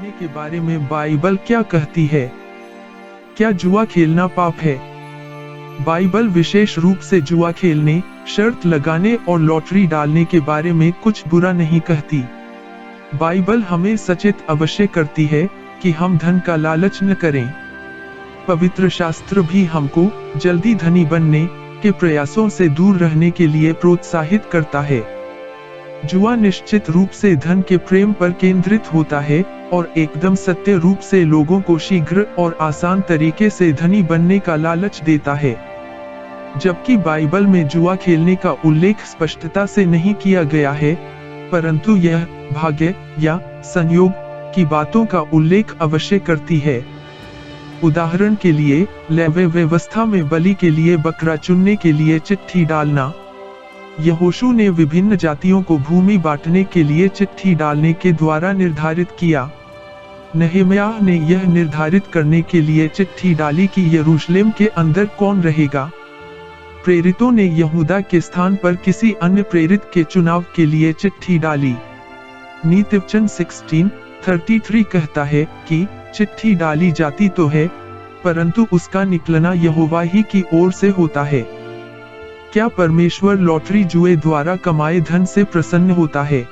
खेलने के बारे में बाइबल क्या कहती है? क्या जुआ खेलना पाप है? बाइबल विशेष रूप से जुआ खेलने, शर्त लगाने और लॉटरी डालने के बारे में कुछ बुरा नहीं कहती। बाइबल हमें सचेत अवश्य करती है कि हम धन का लालच न करें। पवित्र शास्त्र भी हमको जल्दी धनी बनने के प्रयासों से दूर रहने के लिए प्रोत्साहित करता है। जुआ निश्चित रूप से धन के प्रेम पर केंद्रित होता है और एकदम सत्य रूप से लोगों को शीघ्र और आसान तरीके से धनी बनने का लालच देता है। जबकि बाइबल में जुआ खेलने का उल्लेख स्पष्टता से नहीं किया गया है, परंतु यह भाग्य या संयोग की बातों का उल्लेख अवश्य करती है। उदाहरण के लिए, लेवी व्यवस्था में बलि के लिए बकरा चुनने के लिए चिट्ठी डालना। यहोशू ने विभिन्न जातियों को भूमि बांटने के लिए चिट्ठी डालने के द्वारा निर्धारित किया। नहम्याह ने यह निर्धारित करने के लिए चिट्ठी डाली कि यरूशलेम के अंदर कौन रहेगा। प्रेरितों ने यहूदा के स्थान पर किसी अन्य प्रेरित के चुनाव के लिए चिट्ठी डाली। नीतिवचन 16:33 कहता है कि चिट्ठी डाली जाती तो है, परंतु उसका निकलना यहोवा ही की ओर से होता है। क्या परमेश्वर लॉटरी जुए द्वारा कमाए धन से प्रसन्न होता है?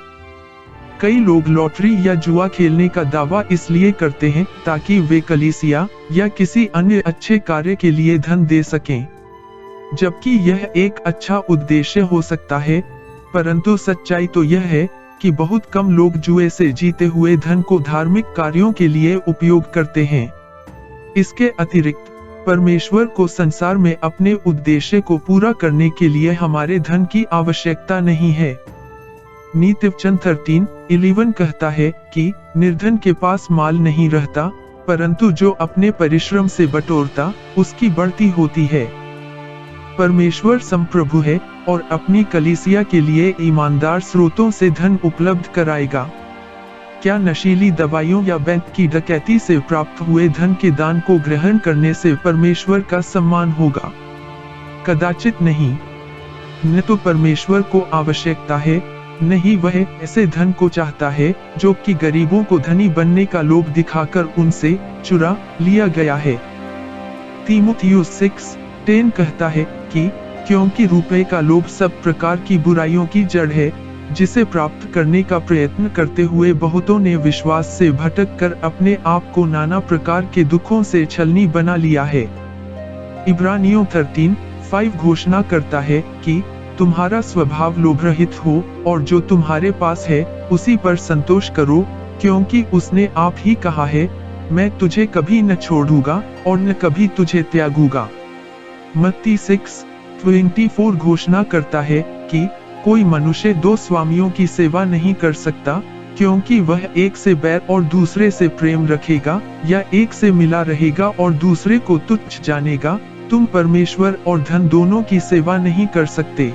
कई लोग लॉटरी या जुआ खेलने का दावा इसलिए करते हैं ताकि वे कलीसिया या किसी अन्य अच्छे कार्य के लिए धन दे सकें। जबकि यह एक अच्छा उद्देश्य हो सकता है, परंतु सच्चाई तो यह है कि बहुत कम लोग जुए से जीते हुए धन को धार्मिक कार्यों के लिए उपयोग करते हैं। इसके अतिरिक्त परमेश्वर को संसार में अपने उद्देश्य को पूरा करने के लिए हमारे धन की आवश्यकता नहीं है। नीतिवचन 13:11 कहता है कि निर्धन के पास माल नहीं रहता, परंतु जो अपने परिश्रम से बटोरता उसकी बढ़ती होती है। परमेश्वर संप्रभु है और अपनी कलीसिया के लिए ईमानदार स्रोतों से धन उपलब्ध कराएगा। क्या नशीली दवाइयों या बैंक की डकैती से प्राप्त हुए धन के दान को ग्रहण करने से परमेश्वर का सम्मान होगा? कदाचित नहीं। न तो परमेश्वर को आवश्यकता है, न ही वह ऐसे धन को चाहता है जो कि गरीबों को धनी बनने का लोभ दिखाकर उनसे चुरा लिया गया है। तीमुथियुस 6:10 कहता है कि क्योंकि रुपए का लोभ सब प्रकार की बुराइयों की जड़ है, जिसे प्राप्त करने का प्रयत्न करते हुए बहुतों ने विश्वास से भटक कर अपने आप को नाना प्रकार के दुखों से छलनी बना लिया है। इब्रानियों 13:5 घोषणा करता है कि तुम्हारा स्वभाव लोभरहित हो और जो तुम्हारे पास है उसी पर संतोष करो, क्योंकि उसने आप ही कहा है, मैं तुझे कभी न छोड़ूंगा और न कभी तुझे त्यागूंगा। मत्ती 6:24 घोषणा करता है कि कोई मनुष्य दो स्वामियों की सेवा नहीं कर सकता, क्योंकि वह एक से बैर और दूसरे से प्रेम रखेगा, या एक से मिला रहेगा और दूसरे को तुच्छ जानेगा। तुम परमेश्वर और धन दोनों की सेवा नहीं कर सकते।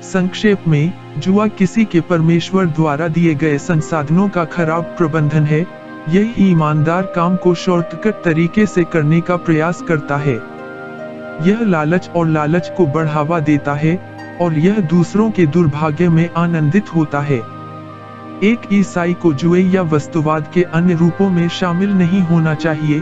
संक्षेप में, जुआ किसी के परमेश्वर द्वारा दिए गए संसाधनों का खराब प्रबंधन है। यह ईमानदार काम को शॉर्टकट तरीके से करने का प्रयास करता है। यह लालच और लालच को बढ़ावा देता है और यह दूसरों के दुर्भाग्य में आनंदित होता है। एक ईसाई को जुए या वस्तुवाद के अन्य रूपों में शामिल नहीं होना चाहिए,